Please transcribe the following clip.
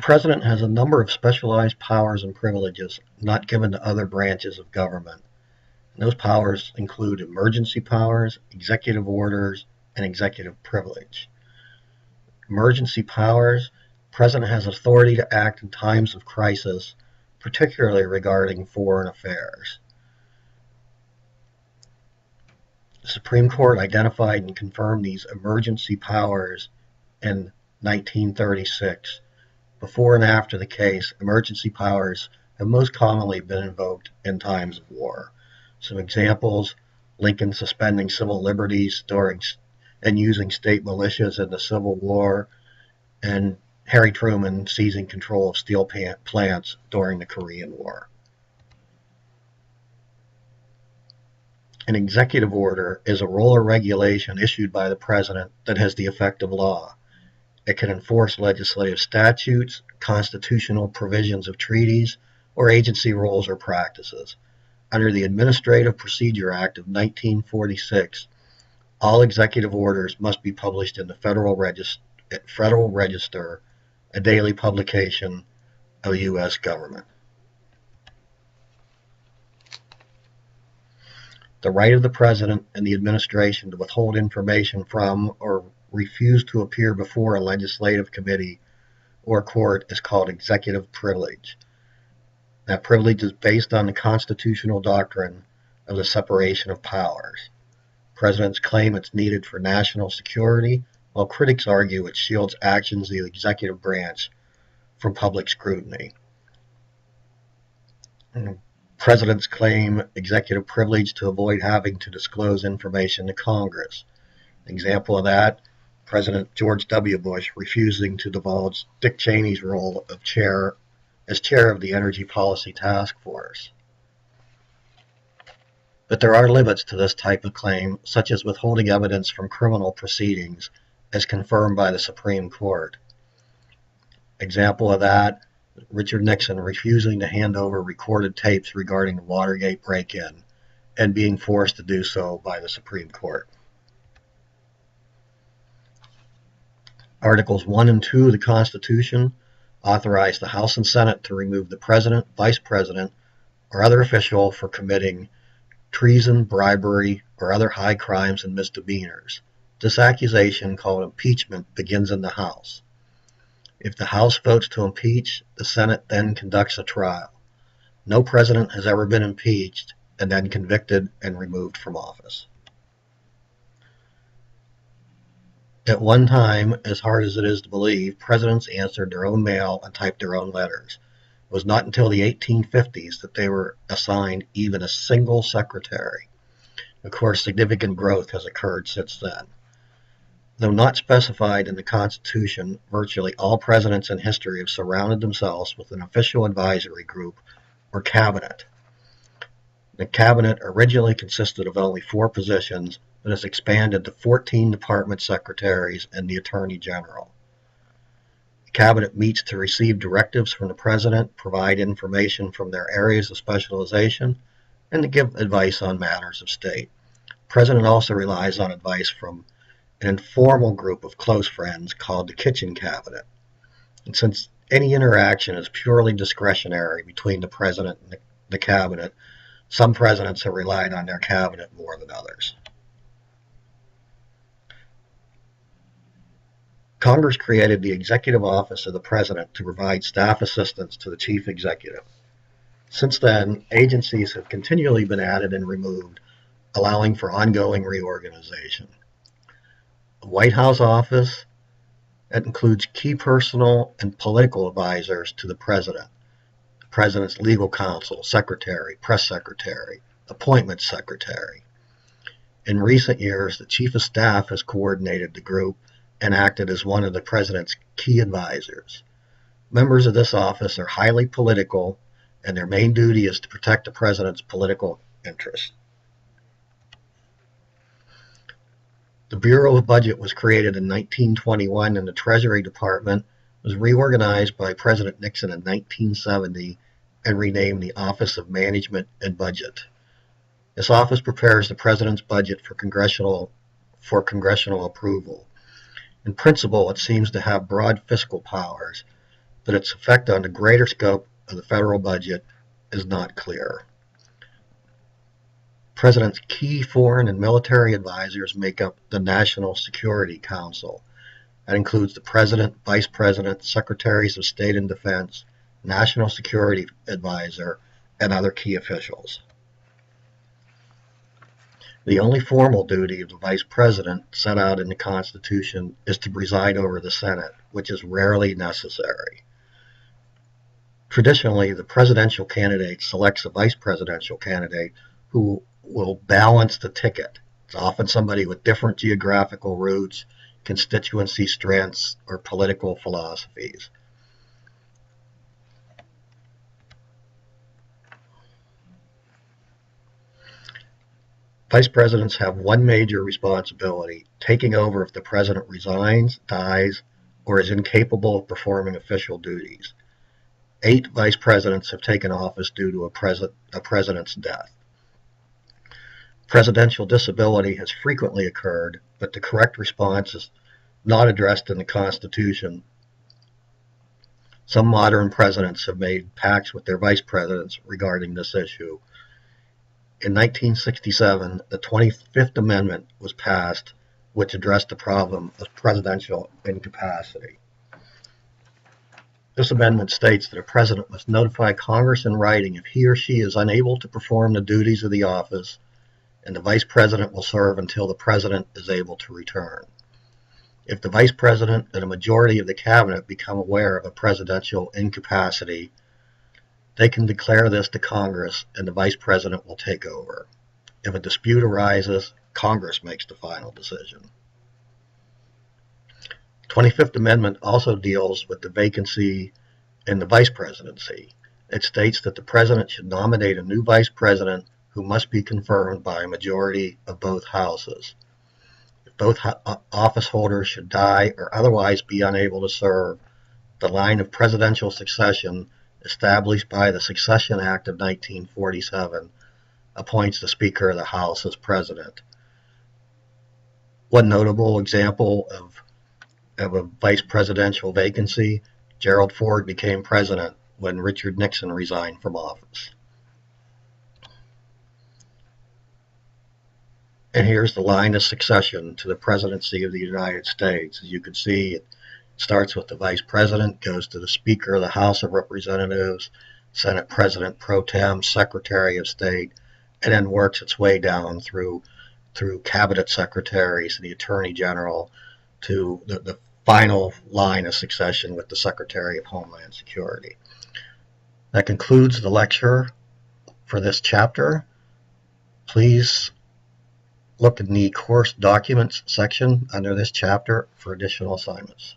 The President has a number of specialized powers and privileges not given to other branches of government. And those powers include emergency powers, executive orders, and executive privilege. Emergency powers: the President has authority to act in times of crisis, particularly regarding foreign affairs. The Supreme Court identified and confirmed these emergency powers in 1936. Before and after the case, emergency powers have most commonly been invoked in times of war. Some examples: Lincoln suspending civil liberties and using state militias in the Civil War, and Harry Truman seizing control of steel plants during the Korean War. An executive order is a rule or regulation issued by the President that has the effect of law. It can enforce legislative statutes, constitutional provisions of treaties, or agency rules or practices. Under the Administrative Procedure Act of 1946, all executive orders must be published in the Federal Register, a daily publication of the U.S. government. The right of the President and the administration to withhold information from or refuse to appear before a legislative committee or court is called executive privilege. That privilege is based on the constitutional doctrine of the separation of powers. Presidents claim it's needed for national security, while critics argue it shields actions of the executive branch from public scrutiny. Presidents claim executive privilege to avoid having to disclose information to Congress. An example of that: President George W. Bush refusing to divulge Dick Cheney's role as chair of the Energy Policy Task Force. But there are limits to this type of claim, such as withholding evidence from criminal proceedings, as confirmed by the Supreme Court. Example of that: Richard Nixon refusing to hand over recorded tapes regarding the Watergate break-in and being forced to do so by the Supreme Court. Articles 1 and 2 of the Constitution authorize the House and Senate to remove the President, Vice President, or other official for committing treason, bribery, or other high crimes and misdemeanors. This accusation, called impeachment, begins in the House. If the House votes to impeach, the Senate then conducts a trial. No president has ever been impeached and then convicted and removed from office. At one time, as hard as it is to believe, presidents answered their own mail and typed their own letters. It was not until the 1850s that they were assigned even a single secretary. Of course, significant growth has occurred since then. Though not specified in the Constitution, virtually all presidents in history have surrounded themselves with an official advisory group, or cabinet. The cabinet originally consisted of only 4 positions, but has expanded to 14 department secretaries and the Attorney General. The cabinet meets to receive directives from the President, provide information from their areas of specialization, and to give advice on matters of state. The President also relies on advice from an informal group of close friends called the Kitchen Cabinet. And since any interaction is purely discretionary between the President and the Cabinet, some presidents have relied on their cabinet more than others. Congress created the Executive Office of the President to provide staff assistance to the Chief Executive. Since then, agencies have continually been added and removed, allowing for ongoing reorganization. The White House office, that includes key personal and political advisors to the President, the President's legal counsel, secretary, press secretary, appointments secretary. In recent years, the Chief of Staff has coordinated the group and acted as one of the President's key advisors. Members of this office are highly political, and their main duty is to protect the President's political interests. The Bureau of Budget was created in 1921, and the Treasury Department was reorganized by President Nixon in 1970 and renamed the Office of Management and Budget. This office prepares the President's budget for congressional approval. In principle, it seems to have broad fiscal powers, but its effect on the greater scope of the federal budget is not clear. President's key foreign and military advisors make up the National Security Council. That includes the President, Vice President, Secretaries of State and Defense, National Security Advisor, and other key officials. The only formal duty of the Vice President set out in the Constitution is to preside over the Senate, which is rarely necessary. Traditionally, the presidential candidate selects a vice presidential candidate who will balance the ticket. It's often somebody with different geographical roots, constituency strengths, or political philosophies. Vice presidents have one major responsibility: taking over if the president resigns, dies, or is incapable of performing official duties. 8 vice presidents have taken office due to a president's death. Presidential disability has frequently occurred, but the correct response is not addressed in the Constitution. Some modern presidents have made pacts with their vice presidents regarding this issue. In 1967, the 25th Amendment was passed, which addressed the problem of presidential incapacity. This amendment states that a president must notify Congress in writing if he or she is unable to perform the duties of the office, and the vice president will serve until the president is able to return. If the vice president and a majority of the cabinet become aware of a presidential incapacity, they can declare this to Congress, and the vice president will take over. If a dispute arises, Congress makes the final decision. The 25th Amendment also deals with the vacancy in the vice presidency. It states that the president should nominate a new vice president who must be confirmed by a majority of both houses. If both office holders should die or otherwise be unable to serve, the line of presidential succession established by the Succession Act of 1947 appoints the Speaker of the House as president. One notable example of a vice presidential vacancy: Gerald Ford became president when Richard Nixon resigned from office. And here's the line of succession to the presidency of the United States. As you can see, it starts with the Vice President, goes to the Speaker of the House of Representatives, Senate President Pro Tem, Secretary of State, and then works its way down through Cabinet Secretaries, the Attorney General, to the final line of succession with the Secretary of Homeland Security. That concludes the lecture for this chapter. Please look in the course documents section under this chapter for additional assignments.